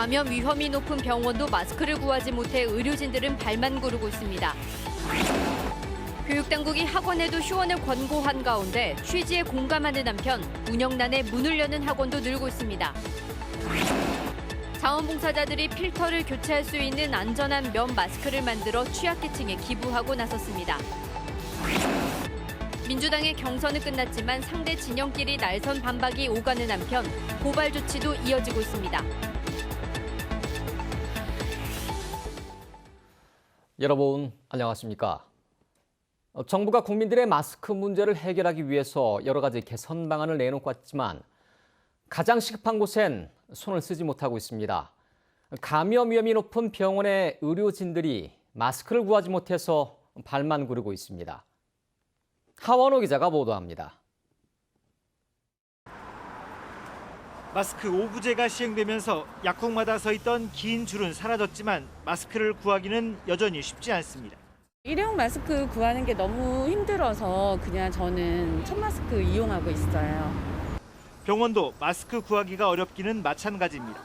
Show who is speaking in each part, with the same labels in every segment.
Speaker 1: 감염 위험이 높은 병원도 마스크를 구하지 못해 의료진들은 발만 구르고 있습니다. 교육당국이 학원에도 휴원을 권고한 가운데 취지에 공감하는 한편 운영난에 문을 여는 학원도 늘고 있습니다. 자원봉사자들이 필터를 교체할 수 있는 안전한 면 마스크를 만들어 취약계층에 기부하고 나섰습니다. 민주당의 경선은 끝났지만 상대 진영끼리 날선 반박이 오가는 한편 고발 조치도 이어지고 있습니다.
Speaker 2: 여러분 안녕하십니까? 정부가 국민들의 마스크 문제를 해결하기 위해서 여러 가지 개선 방안을 내놓고 왔지만 가장 시급한 곳엔 손을 쓰지 못하고 있습니다. 감염 위험이 높은 병원의 의료진들이 마스크를 구하지 못해서 발만 구르고 있습니다. 하원호 기자가 보도합니다.
Speaker 3: 마스크 오부제가 시행되면서 약국마다 서 있던 긴 줄은 사라졌지만 마스크를 구하기는 여전히 쉽지 않습니다.
Speaker 4: 일회용 마스크 구하는 게 너무 힘들어서 그냥 저는 천마스크 이용하고 있어요.
Speaker 3: 병원도 마스크 구하기가 어렵기는 마찬가지입니다.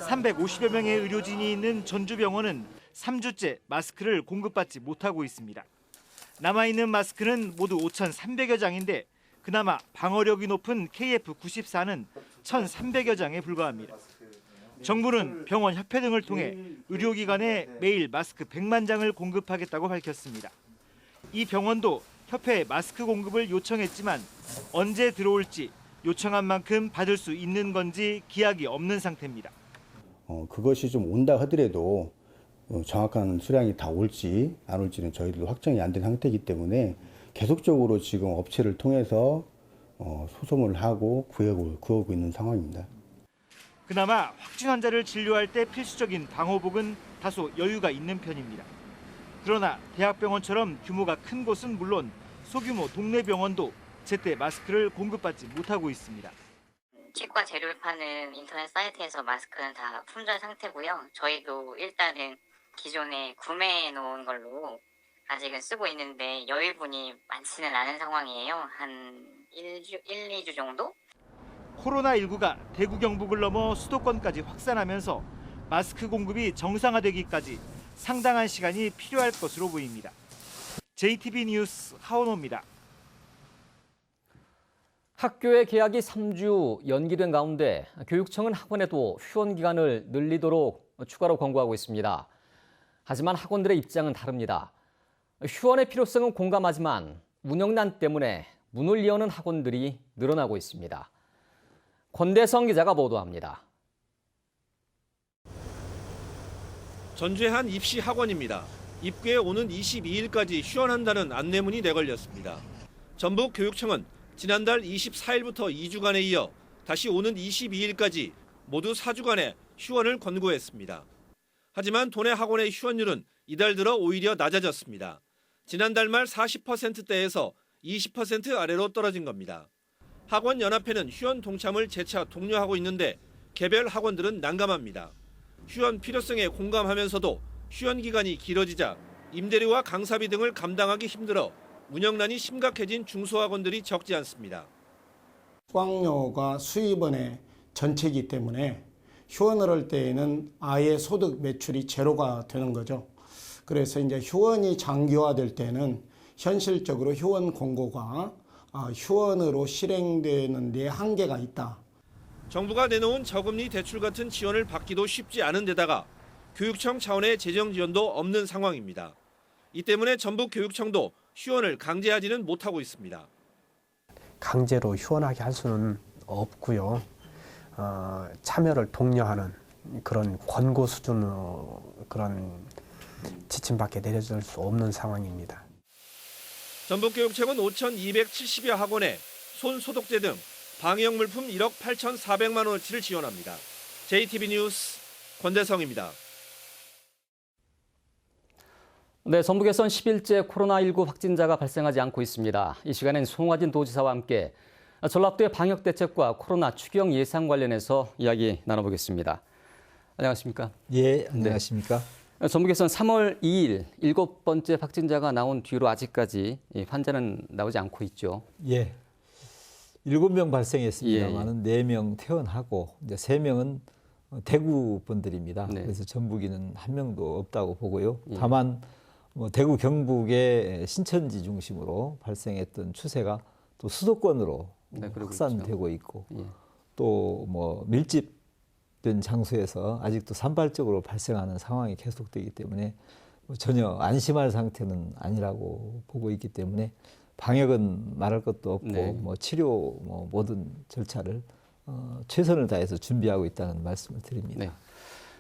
Speaker 3: 350여 명의 의료진이 있는 전주병원은 3주째 마스크를 공급받지 못하고 있습니다. 남아있는 마스크는 모두 5,300여 장인데 그나마 방어력이 높은 KF94는 1,300여 장에 불과합니다. 정부는 병원 협회 등을 통해 의료기관에 매일 마스크 100만 장을 공급하겠다고 밝혔습니다. 이 병원도 협회에 마스크 공급을 요청했지만 언제 들어올지 요청한 만큼 받을 수 있는 건지 기약이 없는 상태입니다.
Speaker 5: 그것이 좀 온다 하더라도 정확한 수량이 다 올지 안 올지는 저희들도 확정이 안 된 상태이기 때문에 계속적으로 지금 업체를 통해서 소송을 하고 구하고 있는 상황입니다.
Speaker 3: 그나마 확진 환자를 진료할 때 필수적인 방호복은 다소 여유가 있는 편입니다. 그러나 대학병원처럼 규모가 큰 곳은 물론 소규모 동네 병원도 제때 마스크를 공급받지 못하고 있습니다.
Speaker 6: 치과 재료를 파는 인터넷 사이트에서 마스크는 다 품절 상태고요. 저희도 일단은 기존에 구매해 놓은 걸로 아직은 쓰고 있는데 여유분이 많지는 않은 상황이에요. 한 1, 2주 정도?
Speaker 3: 코로나19가 대구 경북을 넘어 수도권까지 확산하면서 마스크 공급이 정상화되기까지 상당한 시간이 필요할 것으로 보입니다. JTB 뉴스 하원호입니다.
Speaker 2: 학교의 개학이 3주 연기된 가운데 교육청은 학원에도 휴원 기간을 늘리도록 추가로 권고하고 있습니다. 하지만 학원들의 입장은 다릅니다. 휴원의 필요성은 공감하지만 운영난 때문에 문을 여는 학원들이 늘어나고 있습니다. 권대성 기자가 보도합니다.
Speaker 7: 전주의 한 입시 학원입니다. 입구에 오는 22일까지 휴원한다는 안내문이 내걸렸습니다. 전북교육청은 지난달 24일부터 2주간에 이어 다시 오는 22일까지 모두 4주간의 휴원을 권고했습니다. 하지만 도내 학원의 휴원율은 이달 들어 오히려 낮아졌습니다. 지난달 말 40%대에서 20% 아래로 떨어진 겁니다. 학원연합회는 휴원 동참을 재차 독려하고 있는데 개별 학원들은 난감합니다. 휴원 필요성에 공감하면서도 휴원 기간이 길어지자 임대료와 강사비 등을 감당하기 힘들어 운영난이 심각해진 중소학원들이 적지 않습니다.
Speaker 8: 수강료가 수입원의 전체이기 때문에 휴원을 할 때에는 아예 소득 매출이 제로가 되는 거죠. 그래서 이제 휴원이 장기화될 때는 현실적으로 휴원 공고가 휴원으로 실행되는 데 한계가 있다.
Speaker 7: 정부가 내놓은 저금리 대출 같은 지원을 받기도 쉽지 않은 데다가 교육청 차원의 재정 지원도 없는 상황입니다. 이 때문에 전북교육청도 휴원을 강제하지는 못하고 있습니다.
Speaker 9: 강제로 휴원하게 할 수는 없고요. 참여를 독려하는 그런 권고 수준의 그런 지침밖에 내려질 수 없는 상황입니다.
Speaker 7: 전북교육청은 5,270여 학원에 손소독제 등 방역 물품 1억 8,400만 원어치를 지원합니다. JTB 뉴스 권대성입니다.
Speaker 2: 네, 전북에선 10일째 코로나19 확진자가 발생하지 않고 있습니다. 이 시간엔 송화진 도지사와 함께 전라도의 방역 대책과 코로나 추경 예산 관련해서 이야기 나눠보겠습니다. 안녕하십니까?
Speaker 10: 예, 안녕하십니까?
Speaker 2: 네. 전북에선 3월 2일 7번째 확진자가 나온 뒤로 아직까지 환자는 나오지 않고 있죠.
Speaker 10: 예, 7명 발생했습니다만은
Speaker 2: 예.
Speaker 10: 4명 퇴원하고 이제 3명은 대구 분들입니다.
Speaker 2: 네.
Speaker 10: 그래서 전북인은 한 명도 없다고 보고요.
Speaker 2: 예.
Speaker 10: 다만 뭐 대구 경북의 신천지 중심으로 발생했던 추세가 또 수도권으로
Speaker 2: 네, 그러고
Speaker 10: 확산되고 있고
Speaker 2: 예.
Speaker 10: 또 뭐 밀집된 장소에서 아직도 산발적으로 발생하는 상황이 계속되기 때문에 뭐 전혀 안심할 상태는 아니라고 보고 있기 때문에 방역은 말할 것도 없고
Speaker 2: 네.
Speaker 10: 뭐 치료 뭐 모든 절차를 최선을 다해서 준비하고 있다는 말씀을 드립니다.
Speaker 2: 네.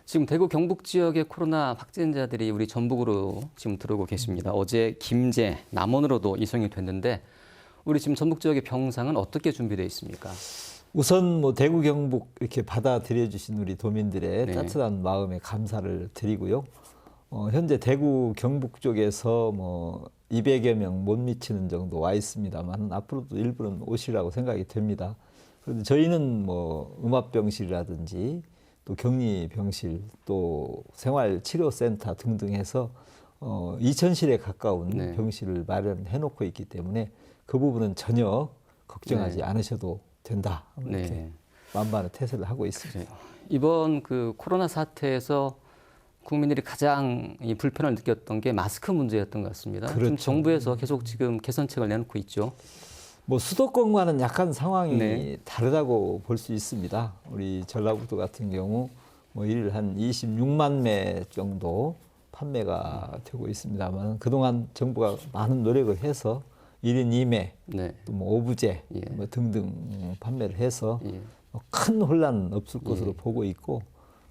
Speaker 2: 지금 대구 경북 지역의 코로나 확진자들이 우리 전북으로 지금 들어오고 계십니다. 어제 김제, 남원으로도 이송이 됐는데 우리 지금 전북 지역의 병상은 어떻게 준비되어 있습니까?
Speaker 10: 우선 뭐 대구 경북 이렇게 받아들여 주신 우리 도민들의
Speaker 2: 네.
Speaker 10: 따뜻한 마음에 감사를 드리고요. 현재 대구 경북 쪽에서 뭐 200여 명 못 미치는 정도 와 있습니다만 앞으로도 일부는 오시라고 생각이 됩니다. 그런데 저희는 뭐 음압병실이라든지 또 격리병실 또 생활치료센터 등등 해서 2,000실에 가까운
Speaker 2: 네.
Speaker 10: 병실을 마련해 놓고 있기 때문에 그 부분은 전혀 걱정하지
Speaker 2: 네.
Speaker 10: 않으셔도 된다. 이렇게
Speaker 2: 네.
Speaker 10: 만반의 태세를 하고 있습니다.
Speaker 2: 그래요. 이번 그 코로나 사태에서 국민들이 가장 이 불편을 느꼈던 게 마스크 문제였던 것 같습니다.
Speaker 10: 그렇죠.
Speaker 2: 지금 정부에서 계속 지금 개선책을 내놓고 있죠.
Speaker 10: 뭐 수도권과는 약간 상황이
Speaker 2: 네.
Speaker 10: 다르다고 볼 수 있습니다. 우리 전라북도 같은 경우 뭐 일 한 26만 매 정도 판매가 되고 있습니다만 그동안 정부가 많은 노력을 해서 1인 2매,
Speaker 2: 네.
Speaker 10: 또 뭐 오부제
Speaker 2: 예.
Speaker 10: 뭐 등등 판매를 해서
Speaker 2: 예.
Speaker 10: 큰 혼란 없을 것으로
Speaker 2: 예.
Speaker 10: 보고 있고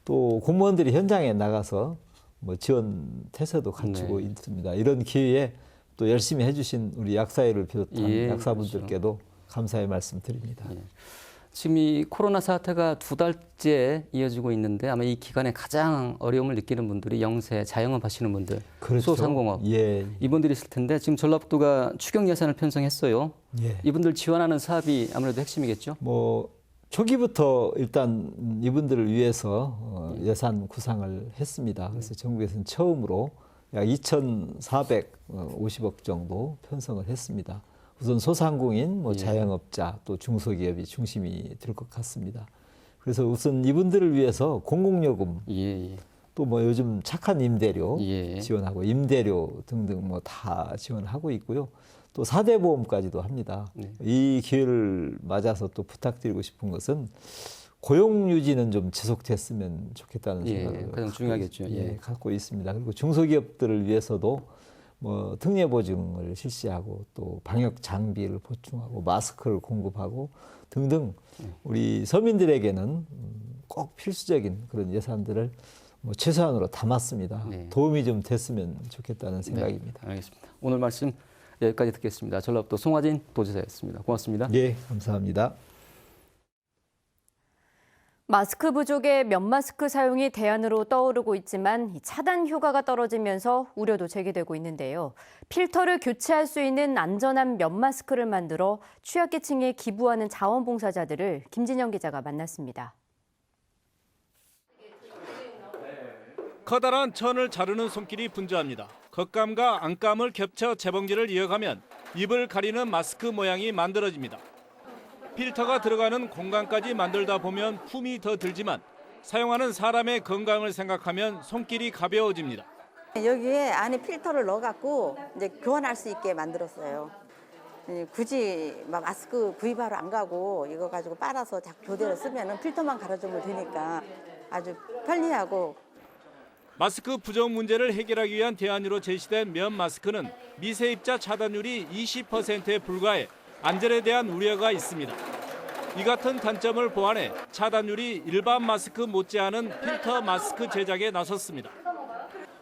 Speaker 10: 또 공무원들이 현장에 나가서 뭐 지원 태세도 갖추고
Speaker 2: 네.
Speaker 10: 있습니다. 이런 기회에 또 열심히 해주신 우리 약사회를 비롯한
Speaker 2: 예,
Speaker 10: 약사분들께도 감사의 말씀드립니다.
Speaker 2: 예. 지금 이 코로나 사태가 2달째 이어지고 있는데 아마 이 기간에 가장 어려움을 느끼는 분들이 영세, 자영업 하시는 분들,
Speaker 10: 그렇죠.
Speaker 2: 소상공업
Speaker 10: 예,
Speaker 2: 이분들이 있을 텐데 지금 전라북도가 추경 예산을 편성했어요.
Speaker 10: 예.
Speaker 2: 이분들 지원하는 사업이 아무래도 핵심이겠죠?
Speaker 10: 뭐 초기부터 일단 이분들을 위해서 예산 구상을 했습니다. 그래서 정부에서는 처음으로 약 2,450억 정도 편성을 했습니다. 우선 소상공인, 뭐
Speaker 2: 예.
Speaker 10: 자영업자, 또 중소기업이 중심이 될 것 같습니다. 그래서 우선 이분들을 위해서 공공요금,
Speaker 2: 예,
Speaker 10: 또 뭐 요즘 착한 임대료
Speaker 2: 예.
Speaker 10: 지원하고 임대료 등등 뭐 다 지원하고 있고요. 또 4대 보험까지도 합니다.
Speaker 2: 네.
Speaker 10: 이 기회를 맞아서 또 부탁드리고 싶은 것은 고용 유지는 좀 지속됐으면 좋겠다는
Speaker 2: 예,
Speaker 10: 생각을
Speaker 2: 가장 중요하겠죠. 예.
Speaker 10: 갖고 있습니다. 그리고 중소기업들을 위해서도 뭐 특례 보증을 실시하고 또 방역 장비를 보충하고 마스크를 공급하고 등등 우리 서민들에게는 꼭 필수적인 그런 예산들을 뭐 최소한으로 담았습니다.
Speaker 2: 네.
Speaker 10: 도움이 좀 됐으면 좋겠다는 생각입니다.
Speaker 2: 네, 알겠습니다. 오늘 말씀 여기까지 듣겠습니다. 전라북도 송하진 도지사였습니다. 고맙습니다.
Speaker 10: 예, 감사합니다.
Speaker 1: 마스크 부족의 면 마스크 사용이 대안으로 떠오르고 있지만 차단 효과가 떨어지면서 우려도 제기되고 있는데요. 필터를 교체할 수 있는 안전한 면 마스크를 만들어 취약계층에 기부하는 자원봉사자들을 김진영 기자가 만났습니다.
Speaker 7: 커다란 천을 자르는 손길이 분주합니다. 겉감과 안감을 겹쳐 재봉질을 이어가면 입을 가리는 마스크 모양이 만들어집니다. 필터가 들어가는 공간까지 만들다 보면 품이 더 들지만 사용하는 사람의 건강을 생각하면 손길이 가벼워집니다.
Speaker 11: 여기에 안에 필터를 넣어갖고 이제 교환할 수 있게 만들었어요. 굳이 마스크 구입하러 안 가고 이거 가지고 빨아서 교대로 쓰면은 필터만 갈아주면 되니까 아주 편리하고.
Speaker 7: 마스크 부족 문제를 해결하기 위한 대안으로 제시된 면 마스크는 미세입자 차단율이 20%에 불과해 안전에 대한 우려가 있습니다. 이 같은 단점을 보완해 차단율이 일반 마스크 못지않은 필터 마스크 제작에 나섰습니다.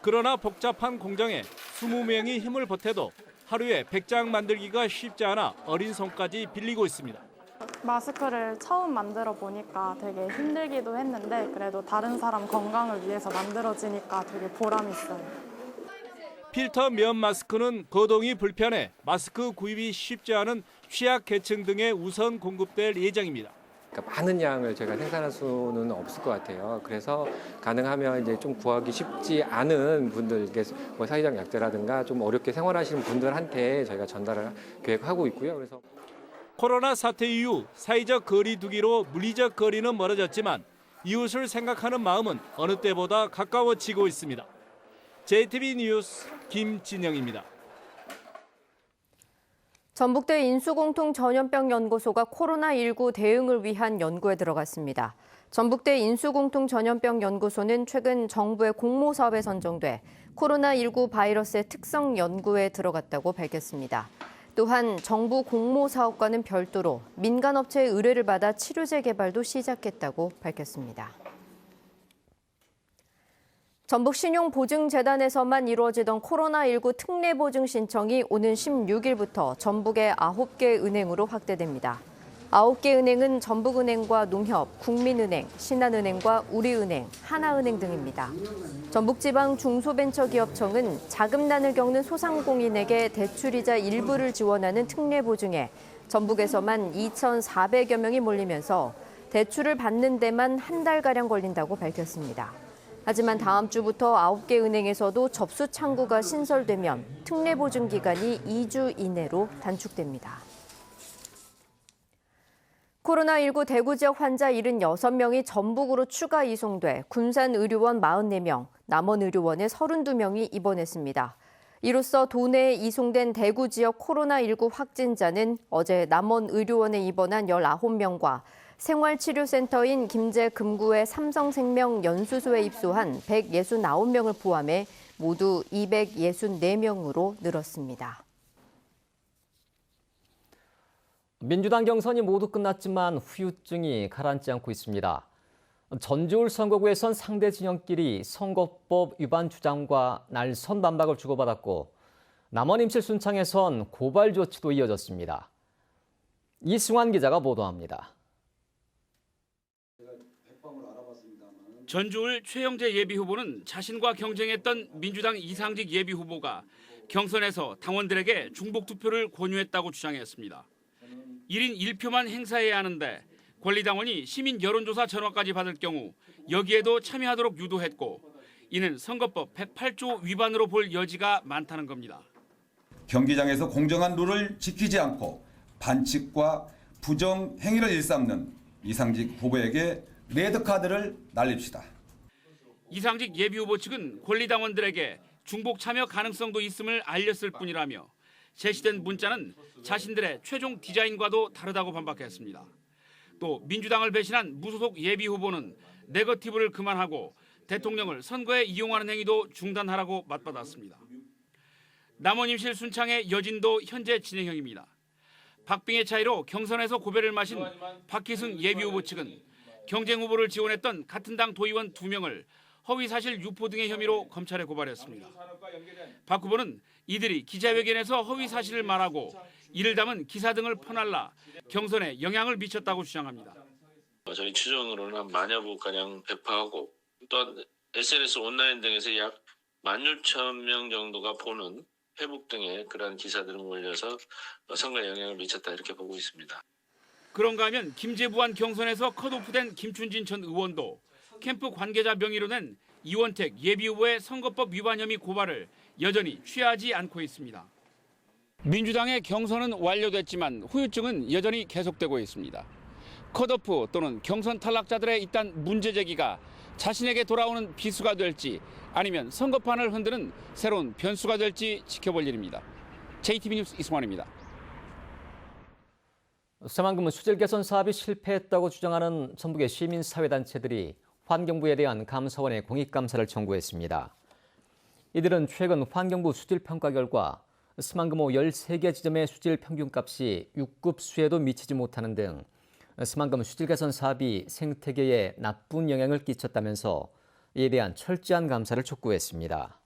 Speaker 7: 그러나 복잡한 공정에 20명이 힘을 보태도 하루에 100장 만들기가 쉽지 않아 어린 손까지 빌리고 있습니다.
Speaker 12: 마스크를 처음 만들어 보니까 되게 힘들기도 했는데 그래도 다른 사람 건강을 위해서 만들어지니까 되게 보람 있어요.
Speaker 7: 필터 면 마스크는 거동이 불편해 마스크 구입이 쉽지 않은 취약계층 등에 우선 공급될 예정입니다.
Speaker 13: 그러니까 많은 양을 저희가 생산할 수는 없을 것 같아요. 그래서 가능하면 이제 좀 구하기 쉽지 않은 분들, 뭐 사회적 약자라든가 좀 어렵게 생활하시는 분들한테 저희가 전달을 계획하고 있고요. 그래서
Speaker 7: 코로나 사태 이후 사회적 거리 두기로 물리적 거리는 멀어졌지만
Speaker 14: 이웃을 생각하는 마음은 어느 때보다 가까워지고 있습니다. JTBC 뉴스 김진영입니다.
Speaker 1: 전북대 인수공통전염병연구소가 코로나19 대응을 위한 연구에 들어갔습니다. 전북대 인수공통전염병연구소는 최근 정부의 공모사업에 선정돼 코로나19 바이러스의 특성 연구에 들어갔다고 밝혔습니다. 또한 정부 공모사업과는 별도로 민간업체의 의뢰를 받아 치료제 개발도 시작했다고 밝혔습니다. 전북신용보증재단에서만 이루어지던 코로나19 특례보증 신청이 오는 16일부터 전북의 9개 은행으로 확대됩니다. 9개 은행은 전북은행과 농협, 국민은행, 신한은행과 우리은행, 하나은행 등입니다. 전북지방 중소벤처기업청은 자금난을 겪는 소상공인에게 대출이자 일부를 지원하는 특례보증에 전북에서만 2,400여 명이 몰리면서 대출을 받는 데만 한 달가량 걸린다고 밝혔습니다. 하지만 다음 주부터 9개 은행에서도 접수 창구가 신설되면 특례보증 기간이 2주 이내로 단축됩니다. 코로나19 대구 지역 환자 76명이 전북으로 추가 이송돼 군산 의료원 44명, 남원 의료원에 32명이 입원했습니다. 이로써 도내에 이송된 대구 지역 코로나19 확진자는 어제 남원 의료원에 입원한 19명과 생활치료센터인 김제 금구의 삼성생명 연수소에 입소한 169명을 포함해 모두 264명으로 늘었습니다.
Speaker 2: 민주당 경선이 모두 끝났지만 후유증이 가라앉지 않고 있습니다. 전주울 선거구에선 상대 진영끼리 선거법 위반 주장과 날선 반박을 주고받았고 남원 임실 순창에선 고발 조치도 이어졌습니다. 이승환 기자가 보도합니다.
Speaker 15: 전주울 최영재 예비후보는 자신과 경쟁했던 민주당 이상직 예비후보가 경선에서 당원들에게 중복투표를 권유했다고 주장했습니다. 1인 1표만 행사해야 하는데 권리당원이 시민 여론조사 전화까지 받을 경우 여기에도 참여하도록 유도했고 이는 선거법 108조 위반으로 볼 여지가 많다는 겁니다.
Speaker 16: 경기장에서 공정한 룰을 지키지 않고 반칙과 부정 행위를 일삼는 이상직 후보에게 레드카드를 날립시다.
Speaker 15: 이상직 예비후보 측은 권리당원들에게 중복 참여 가능성도 있음을 알렸을 뿐이라며 제시된 문자는 자신들의 최종 디자인과도 다르다고 반박했습니다. 또 민주당을 배신한 무소속 예비후보는 네거티브를 그만하고 대통령을 선거에 이용하는 행위도 중단하라고 맞받았습니다. 남원 임실 순창의 여진도 현재 진행형입니다. 박빙의 차이로 경선에서 고배를 마신 박희승 예비후보 측은 경쟁 후보를 지원했던 같은 당 도의원 2명을 허위사실 유포 등의 혐의로 검찰에 고발했습니다. 박 후보는 이들이 기자회견에서 허위사실을 말하고 이를 담은 기사 등을 퍼날라 경선에 영향을 미쳤다고 주장합니다.
Speaker 17: 저희 추정으로는 한 10,000여 부가량 배파하고 또한 SNS 온라인 등에서 약 16,000명 정도가 보는 페북 등의 그러한 기사들을 올려서 선거에 영향을 미쳤다 이렇게 보고 있습니다.
Speaker 15: 그런가 하면 김제부안 경선에서 컷오프된 김춘진 전 의원도 캠프 관계자 명의로 낸 이원택 예비후보의 선거법 위반 혐의 고발을 여전히 취하지 않고 있습니다. 민주당의 경선은 완료됐지만 후유증은 여전히 계속되고 있습니다. 컷오프 또는 경선 탈락자들의 잇단 문제 제기가 자신에게 돌아오는 비수가 될지 아니면 선거판을 흔드는 새로운 변수가 될지 지켜볼 일입니다. JTBC 뉴스 이승환입니다.
Speaker 2: 새만금 수질 개선 사업이 실패했다고 주장하는 전북의 시민사회단체들이 환경부에 대한 감사원에 공익감사를 청구했습니다. 이들은 최근 환경부 수질평가 결과 스만금호 13개 지점의 수질 평균값이 6급 수에도 미치지 못하는 등 스만금 수질 개선 사업이 생태계에 나쁜 영향을 끼쳤다면서 이에 대한 철저한 감사를 촉구했습니다.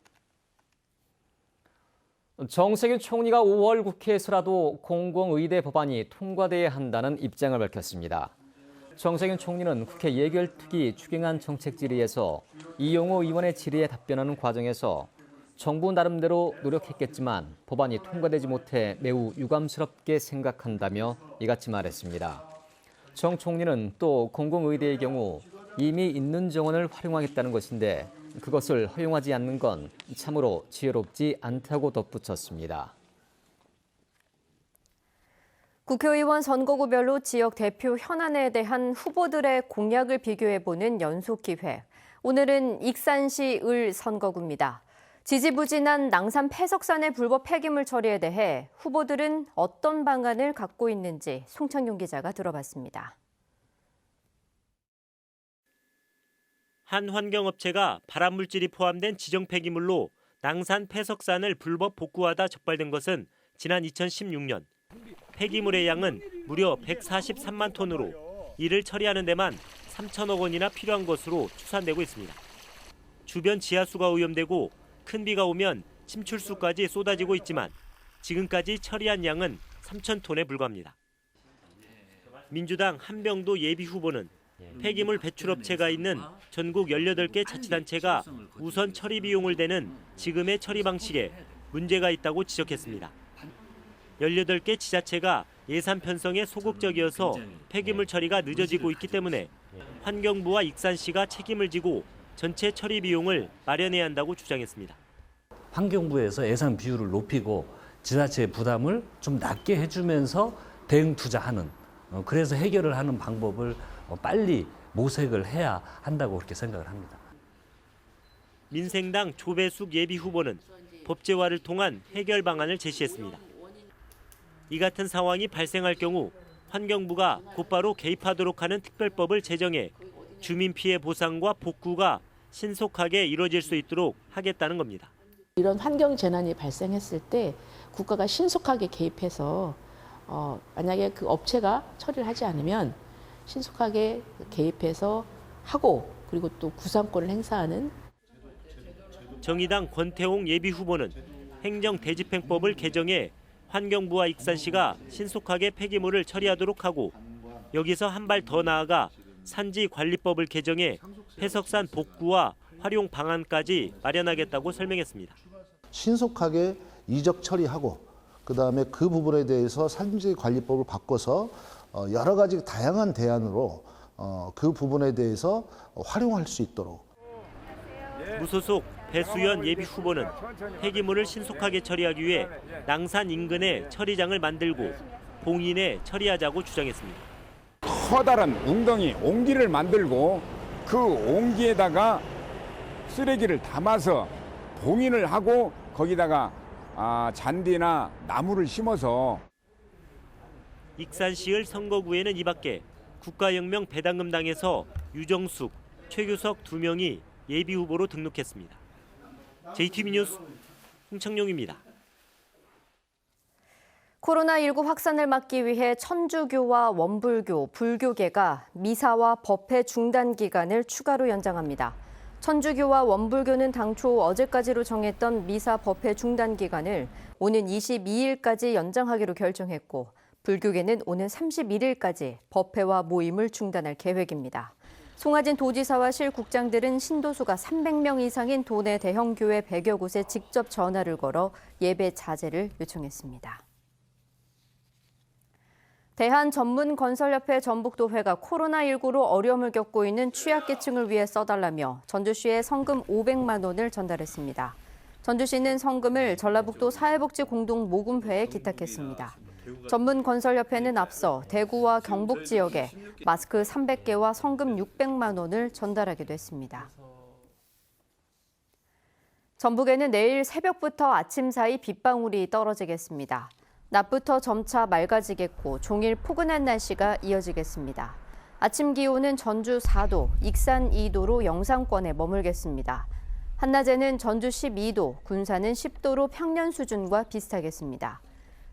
Speaker 2: 정세균 총리가 5월 국회에서라도 공공의대 법안이 통과돼야 한다는 입장을 밝혔습니다. 정세균 총리는 국회 예결특위 추경안 정책 질의에서 이용호 의원의 질의에 답변하는 과정에서 정부 나름대로 노력했겠지만 법안이 통과되지 못해 매우 유감스럽게 생각한다며 이같이 말했습니다. 정 총리는 또 공공의대의 경우 이미 있는 정원을 활용하겠다는 것인데 그것을 허용하지 않는 건 참으로 지혜롭지 않다고 덧붙였습니다.
Speaker 1: 국회의원 선거구별로 지역 대표 현안에 대한 후보들의 공약을 비교해보는 연속기획. 오늘은 익산시 을 선거구입니다. 지지부진한 낭산 폐석산의 불법 폐기물 처리에 대해 후보들은 어떤 방안을 갖고 있는지 송창용 기자가 들어봤습니다.
Speaker 18: 한 환경업체가 발암물질이 포함된 지정 폐기물로 낭산 폐석산을 불법 복구하다 적발된 것은 지난 2016년. 폐기물의 양은 무려 143만 톤으로 이를 처리하는 데만 3천억 원이나 필요한 것으로 추산되고 있습니다. 주변 지하수가 오염되고 큰 비가 오면 침출수까지 쏟아지고 있지만 지금까지 처리한 양은 3천 톤에 불과합니다. 민주당 한병도 예비후보는 폐기물 배출업체가 있는 전국 18개 자치단체가 우선 처리 비용을 대는 지금의 처리 방식에 문제가 있다고 지적했습니다. 18개 지자체가 예산 편성에 소극적이어서 폐기물 처리가 늦어지고 있기 때문에 환경부와 익산시가 책임을 지고 전체 처리 비용을 마련해야 한다고 주장했습니다.
Speaker 19: 환경부에서 예산 비율을 높이고 지자체의 부담을 좀 낮게 해주면서 대응 투자하는, 그래서 해결을 하는 방법을 빨리 모색을 해야 한다고 그렇게 생각을 합니다.
Speaker 18: 민생당 조배숙 예비후보는 법제화를 통한 해결 방안을 제시했습니다. 이 같은 상황이 발생할 경우 환경부가 곧바로 개입하도록 하는 특별법을 제정해 주민 피해 보상과 복구가 신속하게 이루어질 수 있도록 하겠다는 겁니다.
Speaker 20: 이런 환경 재난이 발생했을 때 국가가 신속하게 개입해서 만약에 그 업체가 처리를 하지 않으면 신속하게 개입해서 하고 그리고 또 구상권을 행사하는.
Speaker 18: 정의당 권태홍 예비후보는 행정대집행법을 개정해 환경부와 익산시가 신속하게 폐기물을 처리하도록 하고 여기서 한 발 더 나아가 산지관리법을 개정해 폐석산 복구와 활용 방안까지 마련하겠다고 설명했습니다.
Speaker 21: 신속하게 이적 처리하고 그다음에 그 부분에 대해서 산지관리법을 바꿔서 여러 가지 다양한 대안으로 그 부분에 대해서 활용할 수 있도록.
Speaker 18: 무소속 배수연 예비후보는 폐기물을 신속하게 처리하기 위해 낭산 인근에 처리장을 만들고 봉인에 처리하자고 주장했습니다.
Speaker 22: 커다란 웅덩이 옹기를 만들고 그 옹기에다가 쓰레기를 담아서 봉인을 하고 거기다가 잔디나 나무를 심어서.
Speaker 18: 익산시을 선거구에는 이 밖에 국가혁명 배당금당에서 유정숙, 최규석 2명이 예비후보로 등록했습니다. JTBC 뉴스 홍창용입니다.
Speaker 1: 코로나19 확산을 막기 위해 천주교와 원불교, 불교계가 미사와 법회 중단 기간을 추가로 연장합니다. 천주교와 원불교는 당초 어제까지로 정했던 미사 법회 중단 기간을 오는 22일까지 연장하기로 결정했고 불교계는 오는 31일까지 법회와 모임을 중단할 계획입니다. 송하진 도지사와 실국장들은 신도수가 300명 이상인 도내 대형 교회 100여 곳에 직접 전화를 걸어 예배 자제를 요청했습니다. 대한전문건설협회 전북도회가 코로나19로 어려움을 겪고 있는 취약계층을 위해 써달라며 전주시에 성금 500만 원을 전달했습니다. 전주시는 성금을 전라북도 사회복지공동모금회에 기탁했습니다. 전문건설협회는 앞서 대구와 경북 지역에 마스크 300개와 성금 600만 원을 전달하기도 했습니다. 전북에는 내일 새벽부터 아침 사이 빗방울이 떨어지겠습니다. 낮부터 점차 맑아지겠고 종일 포근한 날씨가 이어지겠습니다. 아침 기온은 전주 4도, 익산 2도로 영상권에 머물겠습니다. 한낮에는 전주 12도, 군산은 10도로 평년 수준과 비슷하겠습니다.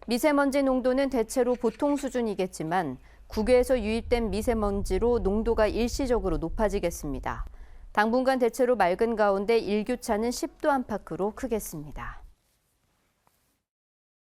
Speaker 1: 미세먼지 농도는 대체로 보통 수준이겠지만 국외에서 유입된 미세먼지로 농도가 일시적으로 높아지겠습니다. 당분간 대체로 맑은 가운데 일교차는 10도 안팎으로 크겠습니다.